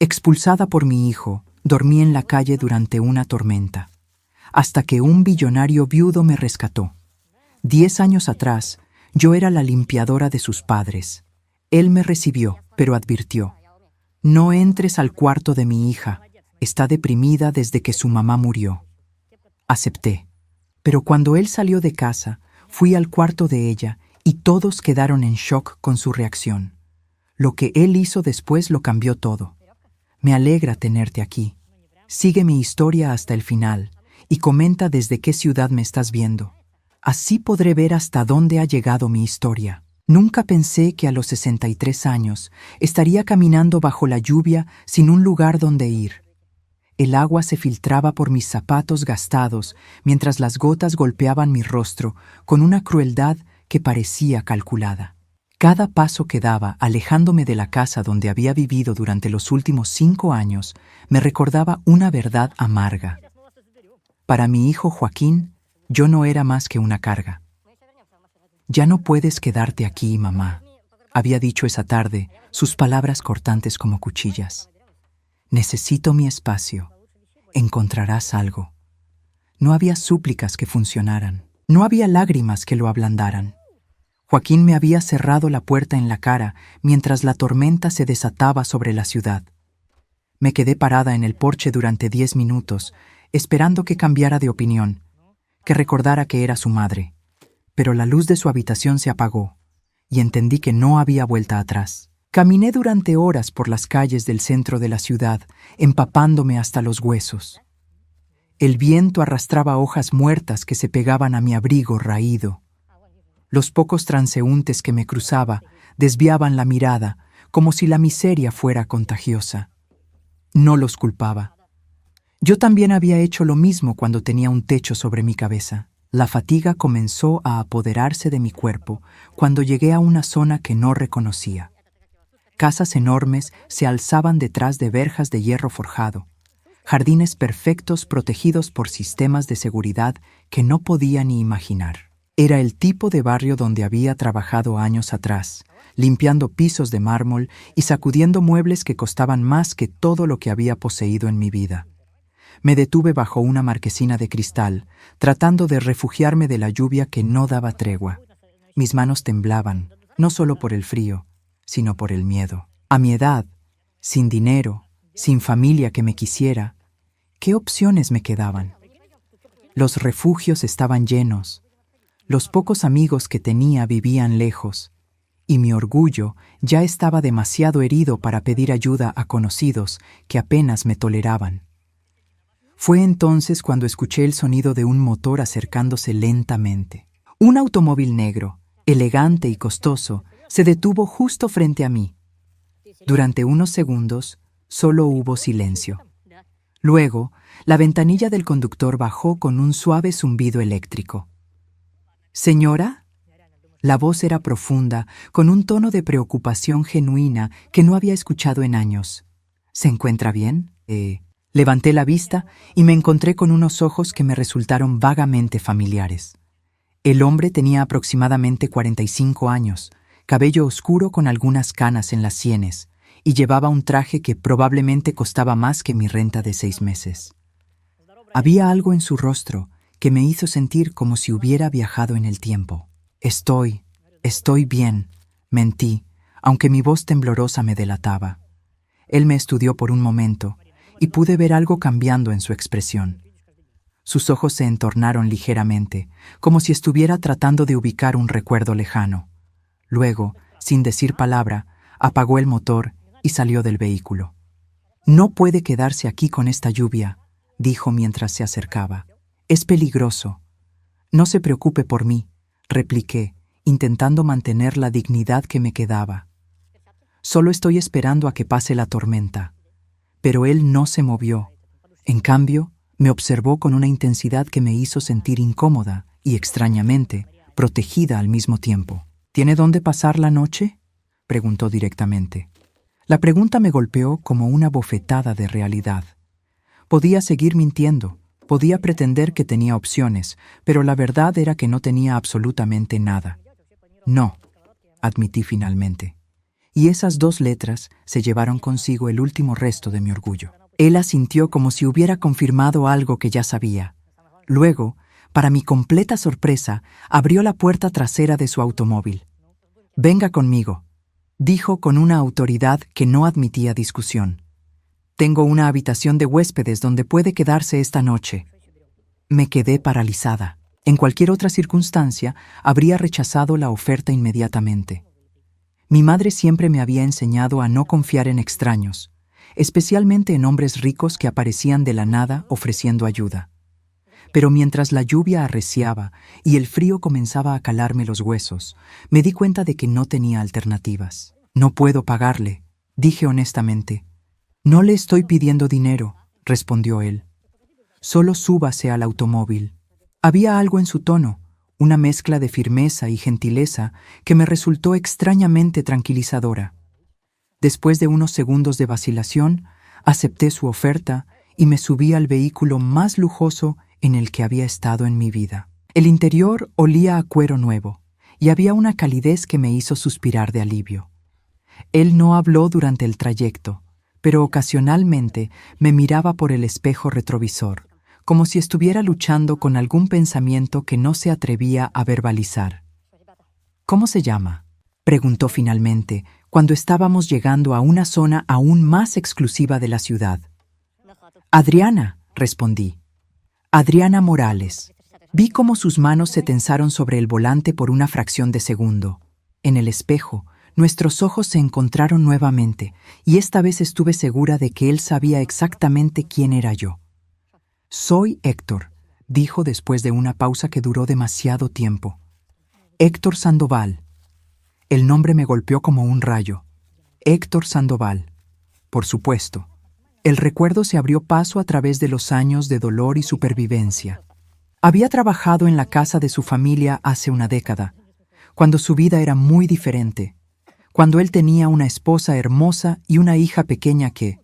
Expulsada por mi hijo, dormí en la calle durante una tormenta, hasta que un billonario viudo me rescató. 10 años atrás, yo era la limpiadora de sus padres. Él me recibió, pero advirtió: no entres al cuarto de mi hija, está deprimida desde que su mamá murió. Acepté, pero cuando él salió de casa, fui al cuarto de ella y todos quedaron en shock con su reacción. Lo que él hizo después lo cambió todo. Me alegra tenerte aquí. Sigue mi historia hasta el final y comenta desde qué ciudad me estás viendo. Así podré ver hasta dónde ha llegado mi historia. Nunca pensé que a los 63 años estaría caminando bajo la lluvia sin un lugar donde ir. El agua se filtraba por mis zapatos gastados mientras las gotas golpeaban mi rostro con una crueldad que parecía calculada. Cada paso que daba, alejándome de la casa donde había vivido durante los últimos 5 años, me recordaba una verdad amarga. Para mi hijo Joaquín, yo no era más que una carga. «Ya no puedes quedarte aquí, mamá», había dicho esa tarde, sus palabras cortantes como cuchillas. «Necesito mi espacio. Encontrarás algo». No había súplicas que funcionaran. No había lágrimas que lo ablandaran. Joaquín me había cerrado la puerta en la cara mientras la tormenta se desataba sobre la ciudad. Me quedé parada en el porche durante 10 minutos, esperando que cambiara de opinión, que recordara que era su madre. Pero la luz de su habitación se apagó, y entendí que no había vuelta atrás. Caminé durante horas por las calles del centro de la ciudad, empapándome hasta los huesos. El viento arrastraba hojas muertas que se pegaban a mi abrigo raído. Los pocos transeúntes que me cruzaba desviaban la mirada, como si la miseria fuera contagiosa. No los culpaba. Yo también había hecho lo mismo cuando tenía un techo sobre mi cabeza. La fatiga comenzó a apoderarse de mi cuerpo cuando llegué a una zona que no reconocía. Casas enormes se alzaban detrás de verjas de hierro forjado, jardines perfectos protegidos por sistemas de seguridad que no podía ni imaginar. Era el tipo de barrio donde había trabajado años atrás, limpiando pisos de mármol y sacudiendo muebles que costaban más que todo lo que había poseído en mi vida. Me detuve bajo una marquesina de cristal, tratando de refugiarme de la lluvia que no daba tregua. Mis manos temblaban, no solo por el frío, sino por el miedo. A mi edad, sin dinero, sin familia que me quisiera, ¿qué opciones me quedaban? Los refugios estaban llenos. Los pocos amigos que tenía vivían lejos, y mi orgullo ya estaba demasiado herido para pedir ayuda a conocidos que apenas me toleraban. Fue entonces cuando escuché el sonido de un motor acercándose lentamente. Un automóvil negro, elegante y costoso, se detuvo justo frente a mí. Durante unos segundos, solo hubo silencio. Luego, la ventanilla del conductor bajó con un suave zumbido eléctrico. «¿Señora?» La voz era profunda, con un tono de preocupación genuina que no había escuchado en años. «¿Se encuentra bien?» Levanté la vista y me encontré con unos ojos que me resultaron vagamente familiares. El hombre tenía aproximadamente 45 años, cabello oscuro con algunas canas en las sienes, y llevaba un traje que probablemente costaba más que mi renta de 6 meses. Había algo en su rostro que me hizo sentir como si hubiera viajado en el tiempo. Estoy bien», mentí, aunque mi voz temblorosa me delataba. Él me estudió por un momento, y pude ver algo cambiando en su expresión. Sus ojos se entornaron ligeramente, como si estuviera tratando de ubicar un recuerdo lejano. Luego, sin decir palabra, apagó el motor y salió del vehículo. «No puede quedarse aquí con esta lluvia», dijo mientras se acercaba. «Es peligroso». «No se preocupe por mí», repliqué, intentando mantener la dignidad que me quedaba. «Solo estoy esperando a que pase la tormenta». Pero él no se movió. En cambio, me observó con una intensidad que me hizo sentir incómoda y, extrañamente, protegida al mismo tiempo. «¿Tiene dónde pasar la noche?», preguntó directamente. La pregunta me golpeó como una bofetada de realidad. Podía seguir mintiendo, podía pretender que tenía opciones, pero la verdad era que no tenía absolutamente nada. «No», admití finalmente. y esas 2 letras se llevaron consigo el último resto de mi orgullo. Él asintió como si hubiera confirmado algo que ya sabía. Luego, para mi completa sorpresa, abrió la puerta trasera de su automóvil. «Venga conmigo», dijo con una autoridad que no admitía discusión. «Tengo una habitación de huéspedes donde puede quedarse esta noche». Me quedé paralizada. En cualquier otra circunstancia, habría rechazado la oferta inmediatamente. Mi madre siempre me había enseñado a no confiar en extraños, especialmente en hombres ricos que aparecían de la nada ofreciendo ayuda. Pero mientras la lluvia arreciaba y el frío comenzaba a calarme los huesos, me di cuenta de que no tenía alternativas. «No puedo pagarle», dije honestamente. «No le estoy pidiendo dinero», respondió él. «Solo súbase al automóvil». Había algo en su tono, una mezcla de firmeza y gentileza que me resultó extrañamente tranquilizadora. Después de unos segundos de vacilación, acepté su oferta y me subí al vehículo más lujoso en el que había estado en mi vida. El interior olía a cuero nuevo y había una calidez que me hizo suspirar de alivio. Él no habló durante el trayecto, pero ocasionalmente me miraba por el espejo retrovisor, como si estuviera luchando con algún pensamiento que no se atrevía a verbalizar. «¿Cómo se llama?», preguntó finalmente, cuando estábamos llegando a una zona aún más exclusiva de la ciudad. «Adriana», respondí. «Adriana Morales». Vi cómo sus manos se tensaron sobre el volante por una fracción de segundo. En el espejo, nuestros ojos se encontraron nuevamente, y esta vez estuve segura de que él sabía exactamente quién era yo. «Soy Héctor», dijo después de una pausa que duró demasiado tiempo. «Héctor Sandoval». El nombre me golpeó como un rayo. Héctor Sandoval. Por supuesto. El recuerdo se abrió paso a través de los años de dolor y supervivencia. Había trabajado en la casa de su familia hace una década, cuando su vida era muy diferente, cuando él tenía una esposa hermosa y una hija pequeña que...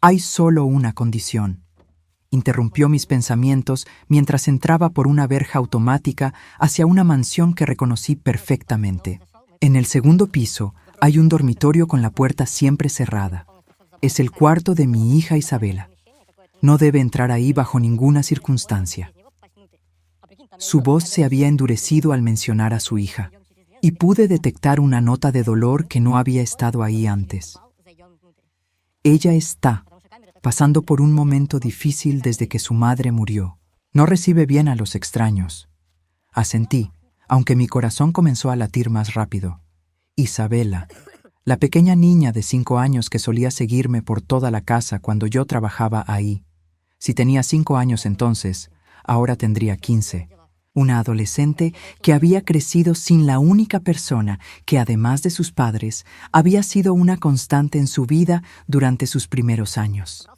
«Hay solo una condición», interrumpió mis pensamientos mientras entraba por una verja automática hacia una mansión que reconocí perfectamente. En el segundo piso hay un dormitorio con la puerta siempre cerrada. Es el cuarto de mi hija Isabela. No debe entrar ahí bajo ninguna circunstancia. Su voz se había endurecido al mencionar a su hija, y pude detectar una nota de dolor que no había estado ahí antes. Ella está pasando por un momento difícil desde que su madre murió. No recibe bien a los extraños. Asentí, aunque mi corazón comenzó a latir más rápido. Isabela, la pequeña niña de 5 años que solía seguirme por toda la casa cuando yo trabajaba ahí. Si tenía 5 años entonces, ahora tendría 15. Una adolescente que había crecido sin la única persona que, además de sus padres, había sido una constante en su vida durante sus primeros años.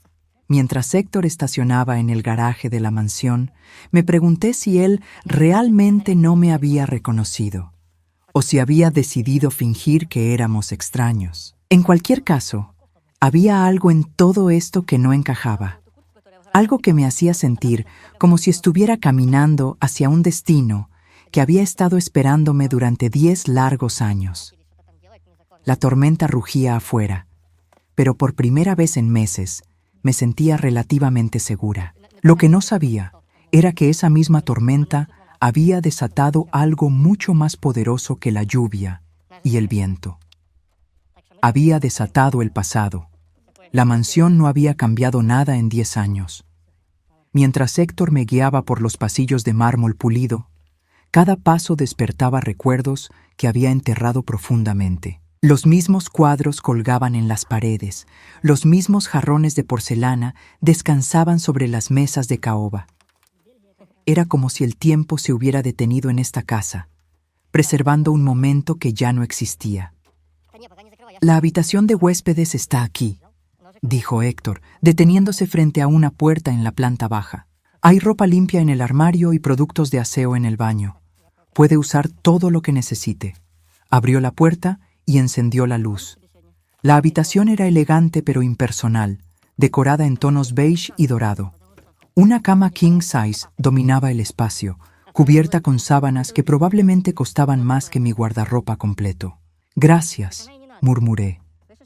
Mientras Héctor estacionaba en el garaje de la mansión, me pregunté si él realmente no me había reconocido, o si había decidido fingir que éramos extraños. En cualquier caso, había algo en todo esto que no encajaba. Algo que me hacía sentir como si estuviera caminando hacia un destino que había estado esperándome durante 10 largos años. La tormenta rugía afuera, pero por primera vez en meses me sentía relativamente segura. Lo que no sabía era que esa misma tormenta había desatado algo mucho más poderoso que la lluvia y el viento. Había desatado el pasado. La mansión no había cambiado nada en 10 años. Mientras Héctor me guiaba por los pasillos de mármol pulido, cada paso despertaba recuerdos que había enterrado profundamente. Los mismos cuadros colgaban en las paredes, los mismos jarrones de porcelana descansaban sobre las mesas de caoba. Era como si el tiempo se hubiera detenido en esta casa, preservando un momento que ya no existía. «La habitación de huéspedes está aquí», dijo Héctor, deteniéndose frente a una puerta en la planta baja. «Hay ropa limpia en el armario y productos de aseo en el baño. Puede usar todo lo que necesite». Abrió la puerta y encendió la luz. La habitación era elegante pero impersonal, decorada en tonos beige y dorado. Una cama king size dominaba el espacio, cubierta con sábanas que probablemente costaban más que mi guardarropa completo. «Gracias», murmuré,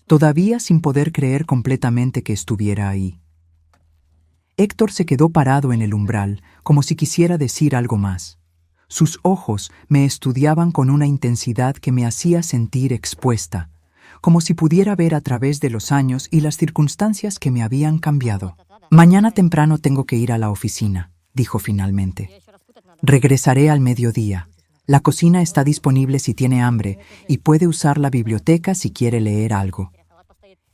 todavía sin poder creer completamente que estuviera ahí. Héctor se quedó parado en el umbral, como si quisiera decir algo más. Sus ojos me estudiaban con una intensidad que me hacía sentir expuesta, como si pudiera ver a través de los años y las circunstancias que me habían cambiado. Mañana temprano tengo que ir a la oficina, dijo finalmente. Regresaré al mediodía. La cocina está disponible si tiene hambre y puede usar la biblioteca si quiere leer algo.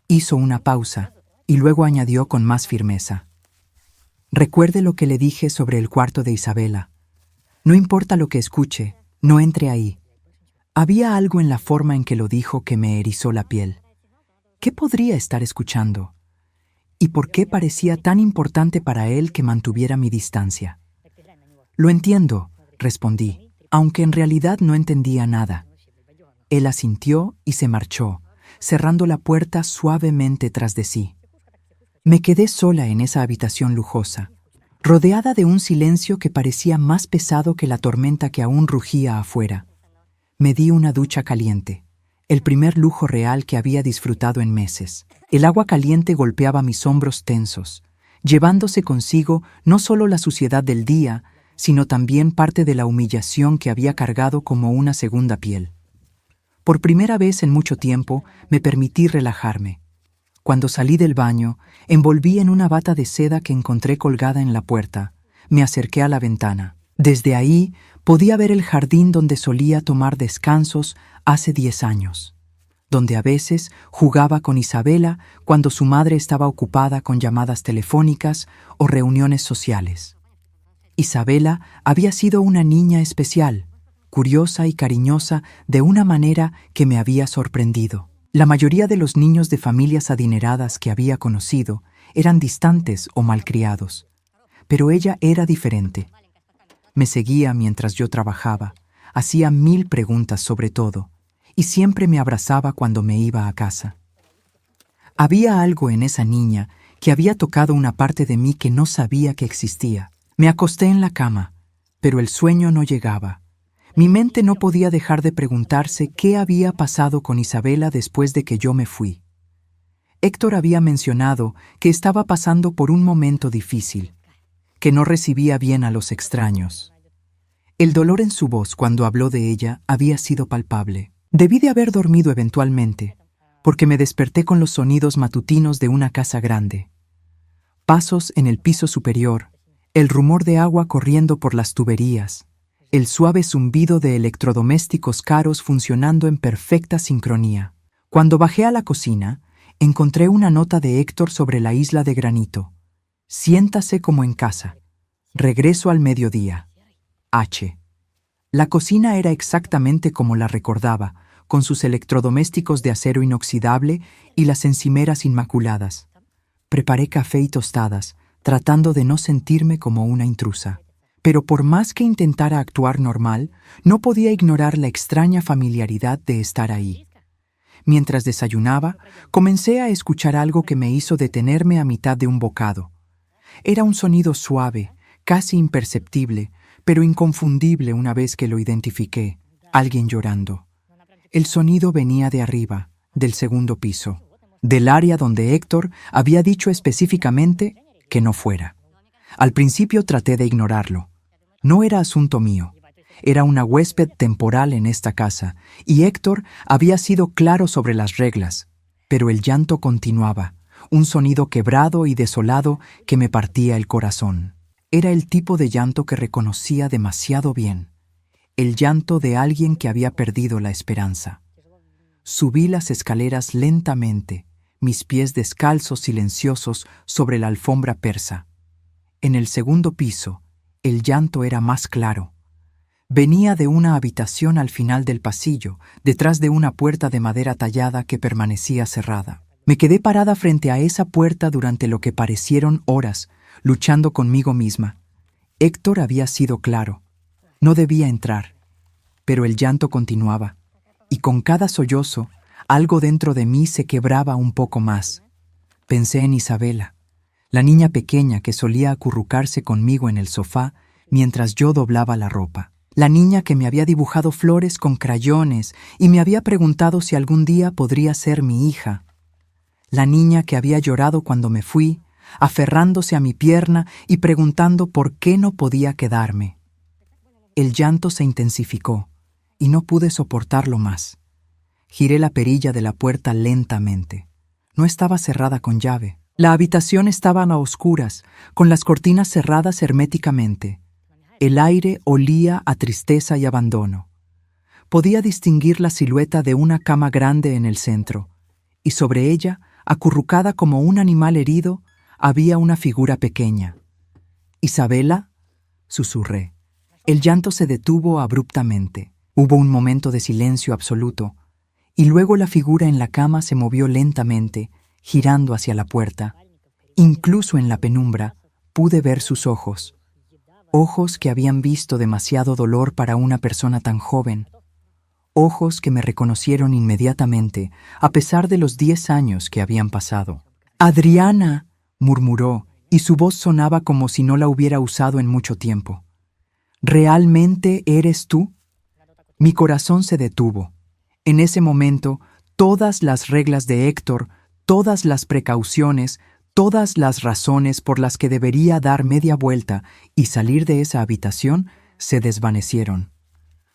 Hizo una pausa y luego añadió con más firmeza. Recuerde lo que le dije sobre el cuarto de Isabela. No importa lo que escuche, no entre ahí. Había algo en la forma en que lo dijo que me erizó la piel. ¿Qué podría estar escuchando? ¿Y por qué parecía tan importante para él que mantuviera mi distancia? Lo entiendo, respondí, aunque en realidad no entendía nada. Él asintió y se marchó, cerrando la puerta suavemente tras de sí. Me quedé sola en esa habitación lujosa, rodeada de un silencio que parecía más pesado que la tormenta que aún rugía afuera. Me di una ducha caliente, el primer lujo real que había disfrutado en meses. El agua caliente golpeaba mis hombros tensos, llevándose consigo no solo la suciedad del día, sino también parte de la humillación que había cargado como una segunda piel. Por primera vez en mucho tiempo me permití relajarme. Cuando salí del baño, envolví en una bata de seda que encontré colgada en la puerta. Me acerqué a la ventana. Desde ahí podía ver el jardín donde solía tomar descansos hace 10 años, donde a veces jugaba con Isabela cuando su madre estaba ocupada con llamadas telefónicas o reuniones sociales. Isabela había sido una niña especial, curiosa y cariñosa de una manera que me había sorprendido. La mayoría de los niños de familias adineradas que había conocido eran distantes o malcriados, pero ella era diferente. Me seguía mientras yo trabajaba, hacía 1000 preguntas sobre todo, y siempre me abrazaba cuando me iba a casa. Había algo en esa niña que había tocado una parte de mí que no sabía que existía. Me acosté en la cama, pero el sueño no llegaba. Mi mente no podía dejar de preguntarse qué había pasado con Isabela después de que yo me fui. Héctor había mencionado que estaba pasando por un momento difícil, que no recibía bien a los extraños. El dolor en su voz cuando habló de ella había sido palpable. Debí de haber dormido eventualmente, porque me desperté con los sonidos matutinos de una casa grande. Pasos en el piso superior, el rumor de agua corriendo por las tuberías, el suave zumbido de electrodomésticos caros funcionando en perfecta sincronía. Cuando bajé a la cocina, encontré una nota de Héctor sobre la isla de granito. Siéntase como en casa. Regreso al mediodía. H. La cocina era exactamente como la recordaba, con sus electrodomésticos de acero inoxidable y las encimeras inmaculadas. Preparé café y tostadas, tratando de no sentirme como una intrusa. Pero por más que intentara actuar normal, no podía ignorar la extraña familiaridad de estar ahí. Mientras desayunaba, comencé a escuchar algo que me hizo detenerme a mitad de un bocado. Era un sonido suave, casi imperceptible, pero inconfundible una vez que lo identifiqué. Alguien llorando. El sonido venía de arriba, del segundo piso, del área donde Héctor había dicho específicamente que no fuera. Al principio traté de ignorarlo. No era asunto mío. Era una huésped temporal en esta casa, y Héctor había sido claro sobre las reglas. Pero el llanto continuaba, un sonido quebrado y desolado que me partía el corazón. Era el tipo de llanto que reconocía demasiado bien. El llanto de alguien que había perdido la esperanza. Subí las escaleras lentamente, mis pies descalzos silenciosos sobre la alfombra persa. En el segundo piso, el llanto era más claro. Venía de una habitación al final del pasillo, detrás de una puerta de madera tallada que permanecía cerrada. Me quedé parada frente a esa puerta durante lo que parecieron horas, luchando conmigo misma. Héctor había sido claro. No debía entrar. Pero el llanto continuaba, y con cada sollozo, algo dentro de mí se quebraba un poco más. Pensé en Isabela, la niña pequeña que solía acurrucarse conmigo en el sofá mientras yo doblaba la ropa. La niña que me había dibujado flores con crayones y me había preguntado si algún día podría ser mi hija. La niña que había llorado cuando me fui, aferrándose a mi pierna y preguntando por qué no podía quedarme. El llanto se intensificó y no pude soportarlo más. Giré la perilla de la puerta lentamente. No estaba cerrada con llave. La habitación estaba a oscuras, con las cortinas cerradas herméticamente. El aire olía a tristeza y abandono. Podía distinguir la silueta de una cama grande en el centro, y sobre ella, acurrucada como un animal herido, había una figura pequeña. «¿Isabela?», susurré. El llanto se detuvo abruptamente. Hubo un momento de silencio absoluto, y luego la figura en la cama se movió lentamente, girando hacia la puerta. Incluso en la penumbra pude ver sus ojos. Ojos que habían visto demasiado dolor para una persona tan joven. Ojos que me reconocieron inmediatamente, a pesar de los 10 años que habían pasado. «Adriana», murmuró, y su voz sonaba como si no la hubiera usado en mucho tiempo. «¿Realmente eres tú?». Mi corazón se detuvo. En ese momento, todas las reglas de Héctor, todas las precauciones, todas las razones por las que debería dar media vuelta y salir de esa habitación se desvanecieron.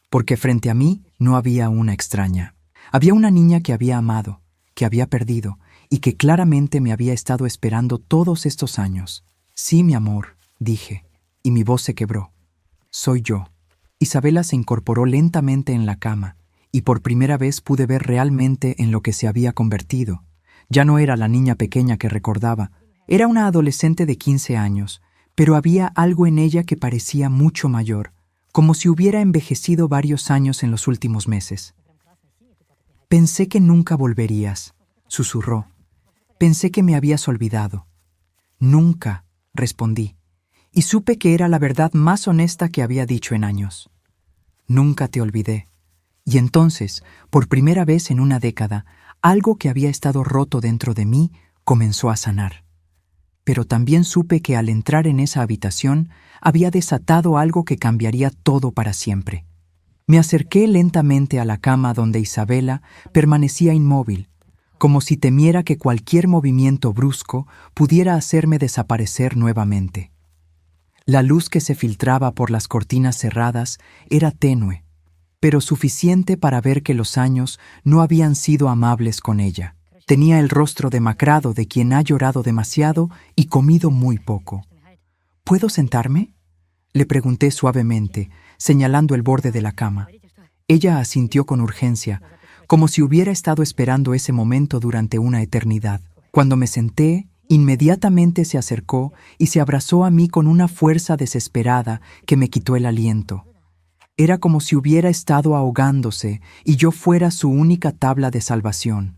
Porque frente a mí no había una extraña. Había una niña que había amado, que había perdido y que claramente me había estado esperando todos estos años. «Sí, mi amor», dije, y mi voz se quebró. «Soy yo». Isabela se incorporó lentamente en la cama, y por primera vez pude ver realmente en lo que se había convertido. Ya no era la niña pequeña que recordaba, era una adolescente de 15 años, pero había algo en ella que parecía mucho mayor, como si hubiera envejecido varios años en los últimos meses. «Pensé que nunca volverías», susurró. «Pensé que me habías olvidado». «Nunca», respondí, y supe que era la verdad más honesta que había dicho en años. «Nunca te olvidé». Y entonces, por primera vez en una década, algo que había estado roto dentro de mí comenzó a sanar. Pero también supe que al entrar en esa habitación había desatado algo que cambiaría todo para siempre. Me acerqué lentamente a la cama donde Isabela permanecía inmóvil, como si temiera que cualquier movimiento brusco pudiera hacerme desaparecer nuevamente. La luz que se filtraba por las cortinas cerradas era tenue, pero suficiente para ver que los años no habían sido amables con ella. Tenía el rostro demacrado de quien ha llorado demasiado y comido muy poco. «¿Puedo sentarme?», le pregunté suavemente, señalando el borde de la cama. Ella asintió con urgencia, como si hubiera estado esperando ese momento durante una eternidad. Cuando me senté, inmediatamente se acercó y se abrazó a mí con una fuerza desesperada que me quitó el aliento. Era como si hubiera estado ahogándose y yo fuera su única tabla de salvación.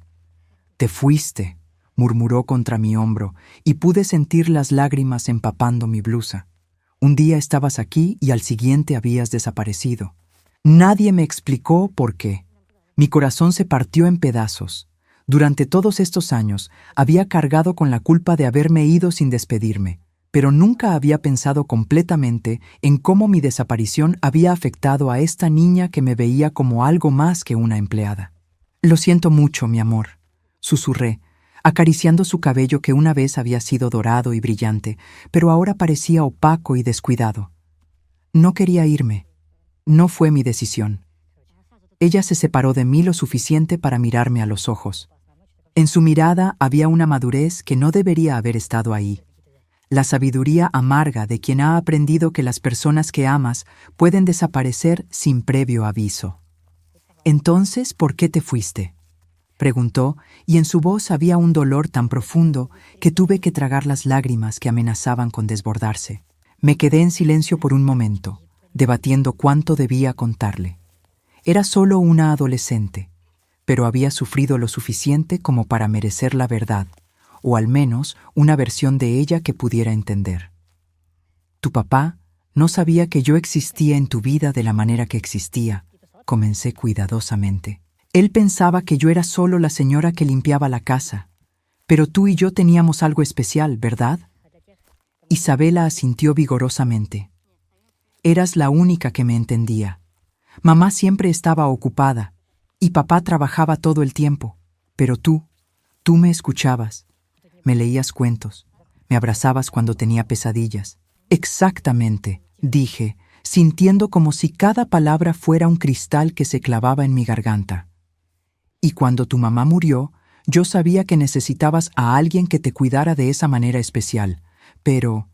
«Te fuiste», murmuró contra mi hombro, y pude sentir las lágrimas empapando mi blusa. «Un día estabas aquí y al siguiente habías desaparecido. Nadie me explicó por qué. Mi corazón se partió en pedazos. Durante todos estos años había cargado con la culpa de haberme ido sin despedirme, pero nunca había pensado completamente en cómo mi desaparición había afectado a esta niña que me veía como algo más que una empleada. «Lo siento mucho, mi amor», susurré, acariciando su cabello que una vez había sido dorado y brillante, pero ahora parecía opaco y descuidado. «No quería irme. No fue mi decisión». Ella se separó de mí lo suficiente para mirarme a los ojos. En su mirada había una madurez que no debería haber estado ahí. La sabiduría amarga de quien ha aprendido que las personas que amas pueden desaparecer sin previo aviso. «Entonces, ¿por qué te fuiste?», preguntó, y en su voz había un dolor tan profundo que tuve que tragar las lágrimas que amenazaban con desbordarse. Me quedé en silencio por un momento, debatiendo cuánto debía contarle. Era solo una adolescente, pero había sufrido lo suficiente como para merecer la verdad, o al menos una versión de ella que pudiera entender. «Tu papá no sabía que yo existía en tu vida de la manera que existía», comencé cuidadosamente. «Él pensaba que yo era solo la señora que limpiaba la casa. Pero tú y yo teníamos algo especial, ¿verdad?». Isabela asintió vigorosamente. Eras la única que me entendía. Mamá siempre estaba ocupada y papá trabajaba todo el tiempo. Pero tú me escuchabas, me leías cuentos, me abrazabas cuando tenía pesadillas. Exactamente, dije, sintiendo como si cada palabra fuera un cristal que se clavaba en mi garganta. Y cuando tu mamá murió, yo sabía que necesitabas a alguien que te cuidara de esa manera especial, pero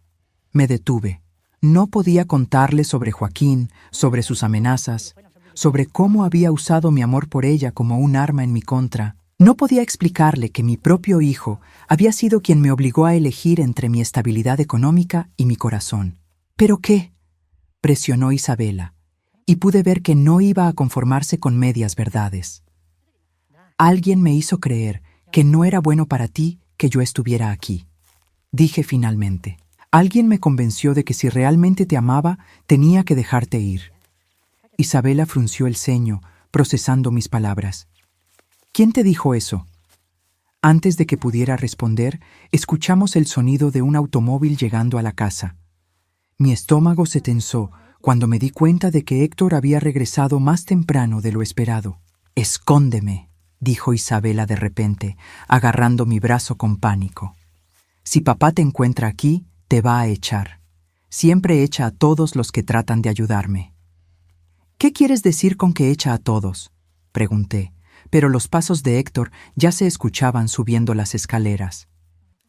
me detuve. No podía contarle sobre Joaquín, sobre sus amenazas, sobre cómo había usado mi amor por ella como un arma en mi contra. No podía explicarle que mi propio hijo había sido quien me obligó a elegir entre mi estabilidad económica y mi corazón. ¿Pero qué? Presionó Isabela, y pude ver que no iba a conformarse con medias verdades. Alguien me hizo creer que no era bueno para ti que yo estuviera aquí. Dije finalmente. Alguien me convenció de que si realmente te amaba, tenía que dejarte ir. Isabela frunció el ceño, procesando mis palabras. ¿Quién te dijo eso? Antes de que pudiera responder, escuchamos el sonido de un automóvil llegando a la casa. Mi estómago se tensó cuando me di cuenta de que Héctor había regresado más temprano de lo esperado. «Escóndeme», dijo Isabela de repente, agarrando mi brazo con pánico. «Si papá te encuentra aquí, te va a echar. Siempre echa a todos los que tratan de ayudarme». «¿Qué quieres decir con que echa a todos?», pregunté, pero los pasos de Héctor ya se escuchaban subiendo las escaleras.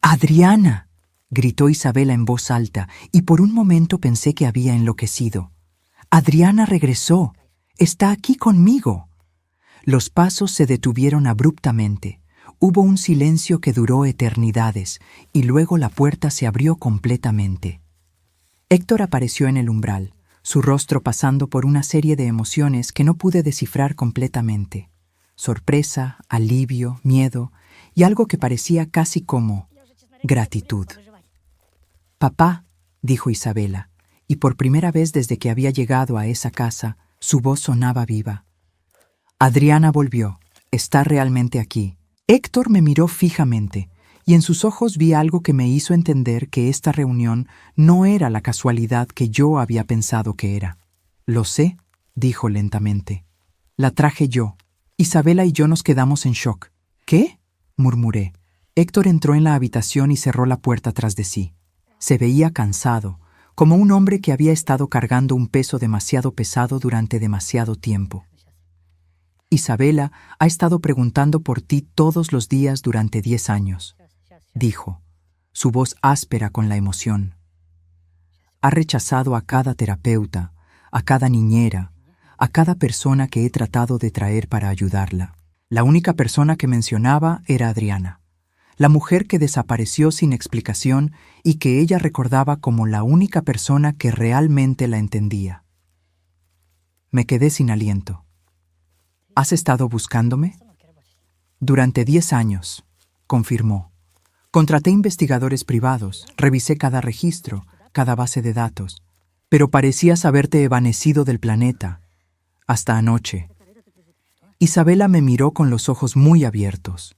«¡Adriana!», gritó Isabela en voz alta, y por un momento pensé que había enloquecido. «Adriana regresó. Está aquí conmigo». Los pasos se detuvieron abruptamente. Hubo un silencio que duró eternidades, y luego la puerta se abrió completamente. Héctor apareció en el umbral, su rostro pasando por una serie de emociones que no pude descifrar completamente. Sorpresa, alivio, miedo y algo que parecía casi como gratitud. «Papá», dijo Isabela, y por primera vez desde que había llegado a esa casa, su voz sonaba viva. «Adriana volvió. Está realmente aquí». Héctor me miró fijamente, y en sus ojos vi algo que me hizo entender que esta reunión no era la casualidad que yo había pensado que era. «Lo sé», dijo lentamente. «La traje yo». Isabela y yo nos quedamos en shock. «¿Qué?», murmuré. Héctor entró en la habitación y cerró la puerta tras de sí. Se veía cansado, como un hombre que había estado cargando un peso demasiado pesado durante demasiado tiempo. «Isabela ha estado preguntando por ti todos los días durante 10 años», dijo, su voz áspera con la emoción. «Ha rechazado a cada terapeuta, a cada niñera, a cada persona que he tratado de traer para ayudarla. La única persona que mencionaba era Adriana, la mujer que desapareció sin explicación y que ella recordaba como la única persona que realmente la entendía». Me quedé sin aliento. «¿Has estado buscándome?». «Durante 10 años», confirmó. «Contraté investigadores privados, revisé cada registro, cada base de datos, pero parecías haberte evanecido del planeta. Hasta anoche». Isabela me miró con los ojos muy abiertos.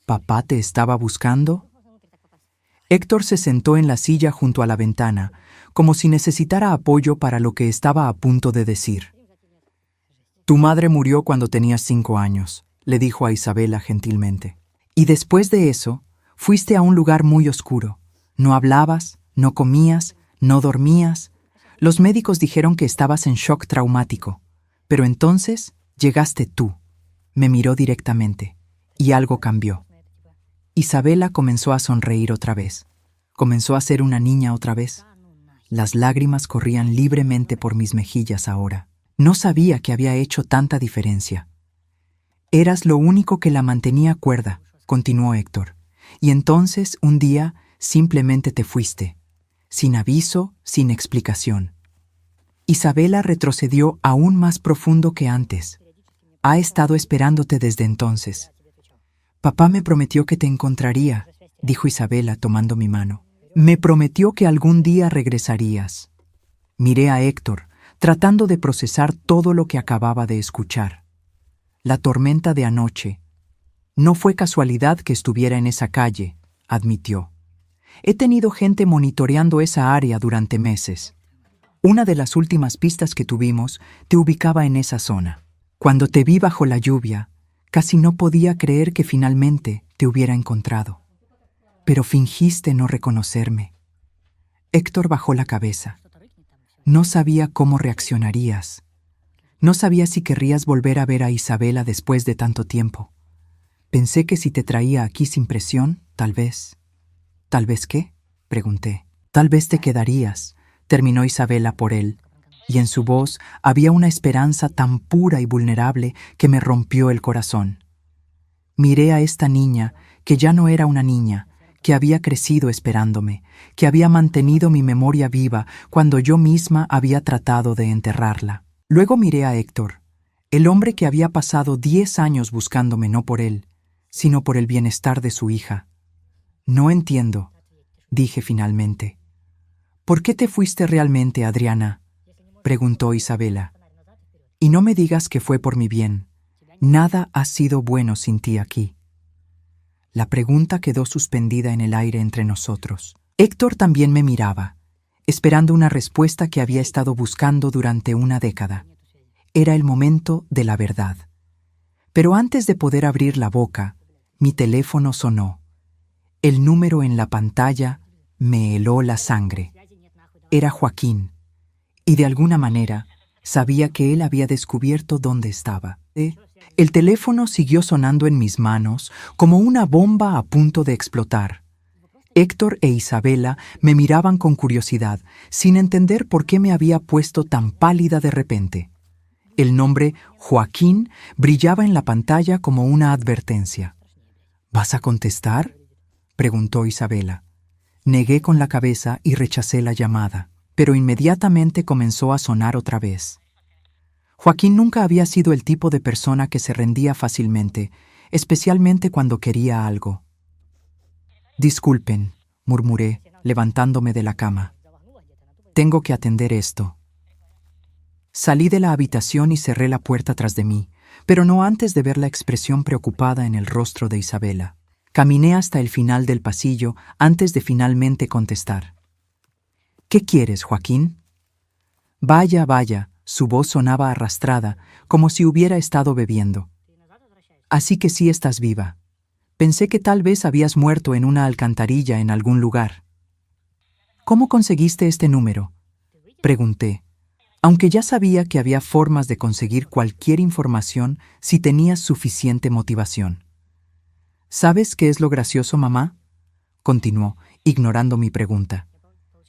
«¿Papá te estaba buscando?». Héctor se sentó en la silla junto a la ventana, como si necesitara apoyo para lo que estaba a punto de decir. «Tu madre murió cuando tenías 5 años», le dijo a Isabela gentilmente. «Y después de eso, fuiste a un lugar muy oscuro. No hablabas, no comías, no dormías. Los médicos dijeron que estabas en shock traumático. Pero entonces llegaste tú». Me miró directamente, y algo cambió. Isabela comenzó a sonreír otra vez. Comenzó a ser una niña otra vez. Las lágrimas corrían libremente por mis mejillas ahora. No sabía que había hecho tanta diferencia. «Eras lo único que la mantenía cuerda», continuó Héctor. «Y entonces, un día, simplemente te fuiste. Sin aviso, sin explicación». Isabela retrocedió aún más profundo que antes. «Ha estado esperándote desde entonces». «Papá me prometió que te encontraría», dijo Isabela tomando mi mano. «Me prometió que algún día regresarías». Miré a Héctor, tratando de procesar todo lo que acababa de escuchar. La tormenta de anoche. «No fue casualidad que estuviera en esa calle», admitió. «He tenido gente monitoreando esa área durante meses». Una de las últimas pistas que tuvimos te ubicaba en esa zona. Cuando te vi bajo la lluvia, casi no podía creer que finalmente te hubiera encontrado. Pero fingiste no reconocerme. Héctor bajó la cabeza. No sabía cómo reaccionarías. No sabía si querrías volver a ver a Isabela después de tanto tiempo. Pensé que si te traía aquí sin presión, tal vez. ¿Tal vez qué?, pregunté. Tal vez te quedarías, terminó Isabela por él, y en su voz había una esperanza tan pura y vulnerable que me rompió el corazón. Miré a esta niña, que ya no era una niña, que había crecido esperándome, que había mantenido mi memoria viva cuando yo misma había tratado de enterrarla. Luego miré a Héctor, el hombre que había pasado 10 años buscándome no por él, sino por el bienestar de su hija. No entiendo, dije finalmente. ¿Por qué te fuiste realmente, Adriana?, preguntó Isabela. Y no me digas que fue por mi bien. Nada ha sido bueno sin ti aquí. La pregunta quedó suspendida en el aire entre nosotros. Héctor también me miraba, esperando una respuesta que había estado buscando durante una década. Era el momento de la verdad. Pero antes de poder abrir la boca, mi teléfono sonó. El número en la pantalla me heló la sangre. Era Joaquín, y de alguna manera sabía que él había descubierto dónde estaba. El teléfono siguió sonando en mis manos como una bomba a punto de explotar. Héctor e Isabela me miraban con curiosidad, sin entender por qué me había puesto tan pálida de repente. El nombre Joaquín brillaba en la pantalla como una advertencia. ¿Vas a contestar?, preguntó Isabela. Negué con la cabeza y rechacé la llamada, pero inmediatamente comenzó a sonar otra vez. Joaquín nunca había sido el tipo de persona que se rendía fácilmente, especialmente cuando quería algo. «Disculpen», murmuré, levantándome de la cama. «Tengo que atender esto». Salí de la habitación y cerré la puerta tras de mí, pero no antes de ver la expresión preocupada en el rostro de Isabela. Caminé hasta el final del pasillo antes de finalmente contestar. «¿Qué quieres, Joaquín?» «Vaya, vaya», su voz sonaba arrastrada, como si hubiera estado bebiendo. «Así que sí estás viva. Pensé que tal vez habías muerto en una alcantarilla en algún lugar». «¿Cómo conseguiste este número?», pregunté, aunque ya sabía que había formas de conseguir cualquier información si tenías suficiente motivación. «¿Sabes qué es lo gracioso, mamá?», continuó, ignorando mi pregunta.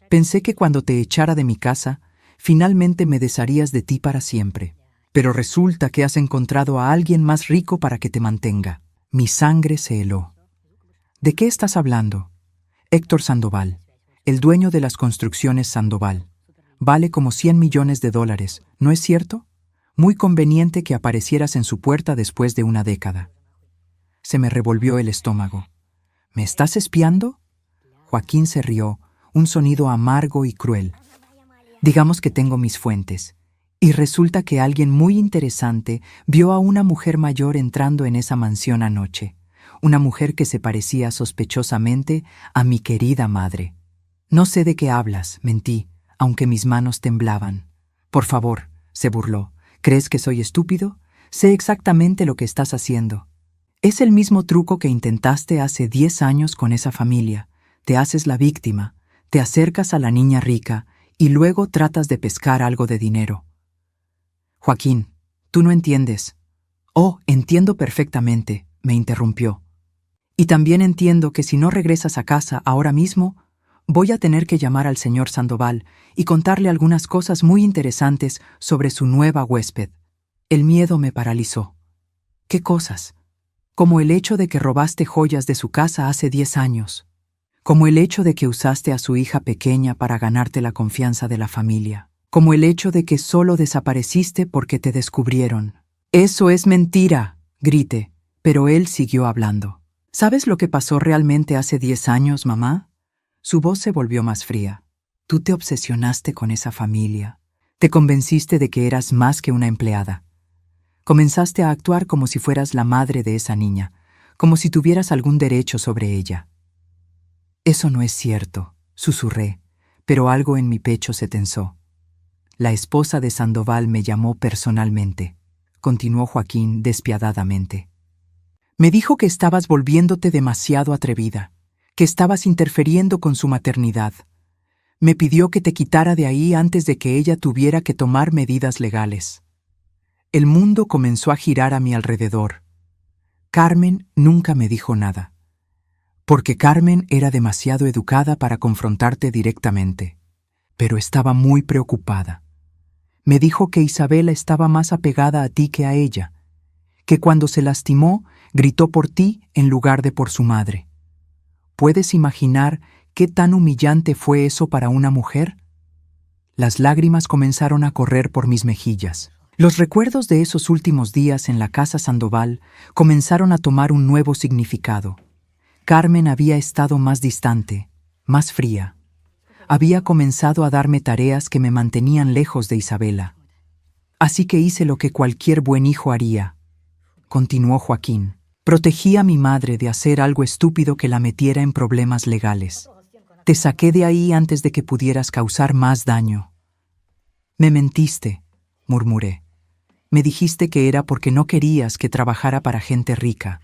«Pensé que cuando te echara de mi casa, finalmente me desharías de ti para siempre. Pero resulta que has encontrado a alguien más rico para que te mantenga». Mi sangre se heló. «¿De qué estás hablando?» «Héctor Sandoval, el dueño de las construcciones Sandoval. Vale como $100 millones, ¿no es cierto? Muy conveniente que aparecieras en su puerta después de una década». Se me revolvió el estómago. «¿Me estás espiando?» Joaquín se rió, un sonido amargo y cruel. «Digamos que tengo mis fuentes. Y resulta que alguien muy interesante vio a una mujer mayor entrando en esa mansión anoche. Una mujer que se parecía sospechosamente a mi querida madre. No sé de qué hablas», mentí, aunque mis manos temblaban. «Por favor», se burló, «¿crees que soy estúpido? Sé exactamente lo que estás haciendo. Es el mismo truco que intentaste hace 10 años con esa familia. Te haces la víctima, te acercas a la niña rica y luego tratas de pescar algo de dinero». «Joaquín, tú no entiendes». «Oh, entiendo perfectamente», me interrumpió. «Y también entiendo que si no regresas a casa ahora mismo, voy a tener que llamar al señor Sandoval y contarle algunas cosas muy interesantes sobre su nueva huésped». El miedo me paralizó. «¿Qué cosas?» «Como el hecho de que robaste joyas de su casa hace 10 años. Como el hecho de que usaste a su hija pequeña para ganarte la confianza de la familia. Como el hecho de que solo desapareciste porque te descubrieron». «Eso es mentira», grité, pero él siguió hablando. «¿Sabes lo que pasó realmente hace 10 años, mamá?» Su voz se volvió más fría. «Tú te obsesionaste con esa familia. Te convenciste de que eras más que una empleada. Comenzaste a actuar como si fueras la madre de esa niña, como si tuvieras algún derecho sobre ella». «Eso no es cierto», susurré, pero algo en mi pecho se tensó. La esposa de Sandoval me llamó personalmente, continuó Joaquín despiadadamente. Me dijo que estabas volviéndote demasiado atrevida, que estabas interfiriendo con su maternidad. Me pidió que te quitara de ahí antes de que ella tuviera que tomar medidas legales. El mundo comenzó a girar a mi alrededor. Carmen nunca me dijo nada, porque Carmen era demasiado educada para confrontarte directamente, pero estaba muy preocupada. Me dijo que Isabela estaba más apegada a ti que a ella, que cuando se lastimó, gritó por ti en lugar de por su madre. ¿Puedes imaginar qué tan humillante fue eso para una mujer? Las lágrimas comenzaron a correr por mis mejillas. Los recuerdos de esos últimos días en la casa Sandoval comenzaron a tomar un nuevo significado. Carmen había estado más distante, más fría. Había comenzado a darme tareas que me mantenían lejos de Isabela. Así que hice lo que cualquier buen hijo haría, continuó Joaquín. Protegí a mi madre de hacer algo estúpido que la metiera en problemas legales. Te saqué de ahí antes de que pudieras causar más daño. Me mentiste, murmuré. Me dijiste que era porque no querías que trabajara para gente rica.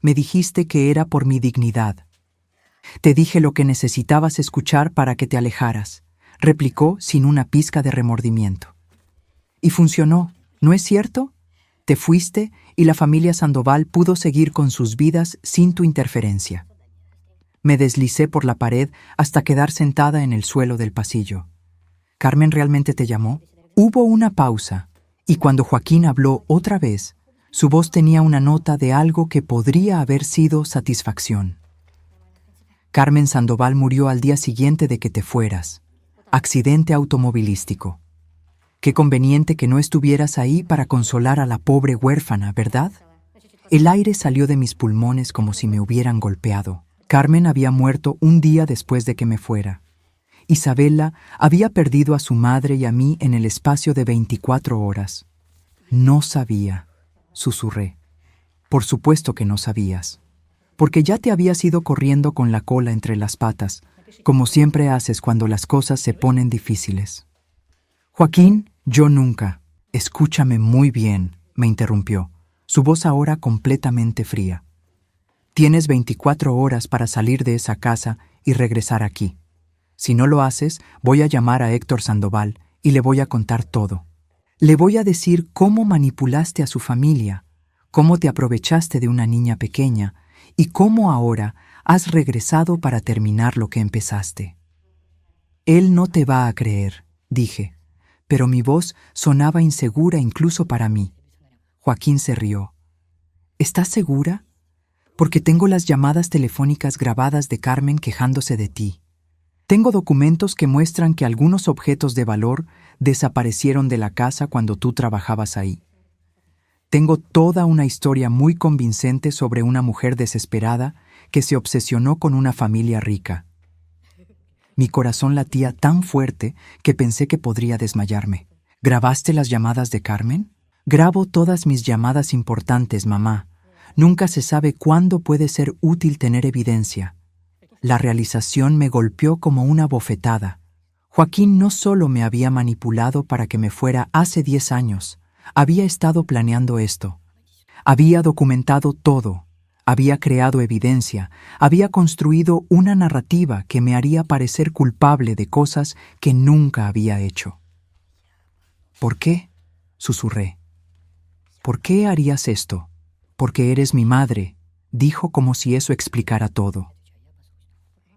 Me dijiste que era por mi dignidad. Te dije lo que necesitabas escuchar para que te alejaras, replicó sin una pizca de remordimiento. Y funcionó, ¿no es cierto? Te fuiste y la familia Sandoval pudo seguir con sus vidas sin tu interferencia. Me deslicé por la pared hasta quedar sentada en el suelo del pasillo. ¿Carmen realmente te llamó? Hubo una pausa, y cuando Joaquín habló otra vez, su voz tenía una nota de algo que podría haber sido satisfacción. Carmen Sandoval murió al día siguiente de que te fueras. Accidente automovilístico. Qué conveniente que no estuvieras ahí para consolar a la pobre huérfana, ¿verdad? El aire salió de mis pulmones como si me hubieran golpeado. Carmen había muerto un día después de que me fuera. Isabela había perdido a su madre y a mí en el espacio de 24 horas. No sabía, susurré. Por supuesto que no sabías, porque ya te habías ido corriendo con la cola entre las patas, como siempre haces cuando las cosas se ponen difíciles. Joaquín, yo nunca. Escúchame muy bien, me interrumpió, su voz ahora completamente fría. Tienes 24 horas para salir de esa casa y regresar aquí. Si no lo haces, voy a llamar a Héctor Sandoval y le voy a contar todo. Le voy a decir cómo manipulaste a su familia, cómo te aprovechaste de una niña pequeña y cómo ahora has regresado para terminar lo que empezaste. Él no te va a creer, dije, pero mi voz sonaba insegura incluso para mí. Joaquín se rió. ¿Estás segura? Porque tengo las llamadas telefónicas grabadas de Carmen quejándose de ti. Tengo documentos que muestran que algunos objetos de valor desaparecieron de la casa cuando tú trabajabas ahí. Tengo toda una historia muy convincente sobre una mujer desesperada que se obsesionó con una familia rica. Mi corazón latía tan fuerte que pensé que podría desmayarme. ¿Grabaste las llamadas de Carmen? Grabo todas mis llamadas importantes, mamá. Nunca se sabe cuándo puede ser útil tener evidencia. La realización me golpeó como una bofetada. Joaquín no solo me había manipulado para que me fuera hace 10 años, había estado planeando esto. Había documentado todo, había creado evidencia, había construido una narrativa que me haría parecer culpable de cosas que nunca había hecho. ¿Por qué? Susurré. ¿Por qué harías esto? Porque eres mi madre, dijo como si eso explicara todo.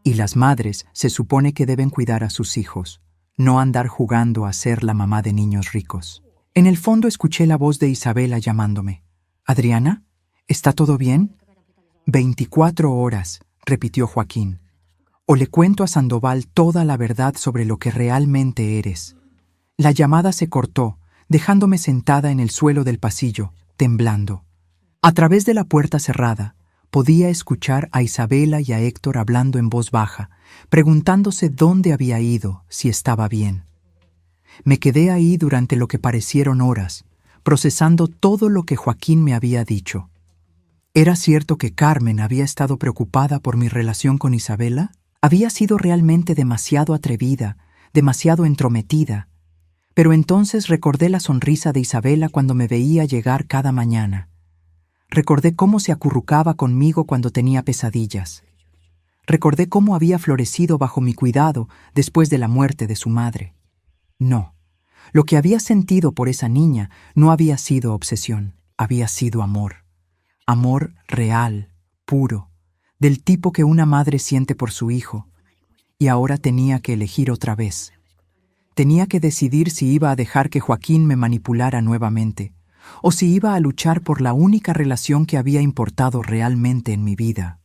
Y las madres se supone que deben cuidar a sus hijos, no andar jugando a ser la mamá de niños ricos. En el fondo escuché la voz de Isabela llamándome. «Adriana, ¿está todo bien?» 24 horas, repitió Joaquín. O le cuento a Sandoval toda la verdad sobre lo que realmente eres. La llamada se cortó, dejándome sentada en el suelo del pasillo, temblando. A través de la puerta cerrada, podía escuchar a Isabela y a Héctor hablando en voz baja, preguntándose dónde había ido, si estaba bien. Me quedé ahí durante lo que parecieron horas, procesando todo lo que Joaquín me había dicho. ¿Era cierto que Carmen había estado preocupada por mi relación con Isabela? ¿Había sido realmente demasiado atrevida, demasiado entrometida? Pero entonces recordé la sonrisa de Isabela cuando me veía llegar cada mañana. Recordé cómo se acurrucaba conmigo cuando tenía pesadillas. Recordé cómo había florecido bajo mi cuidado después de la muerte de su madre. No, lo que había sentido por esa niña no había sido obsesión, había sido amor. Amor real, puro, del tipo que una madre siente por su hijo. Y ahora tenía que elegir otra vez. Tenía que decidir si iba a dejar que Joaquín me manipulara nuevamente, o si iba a luchar por la única relación que había importado realmente en mi vida.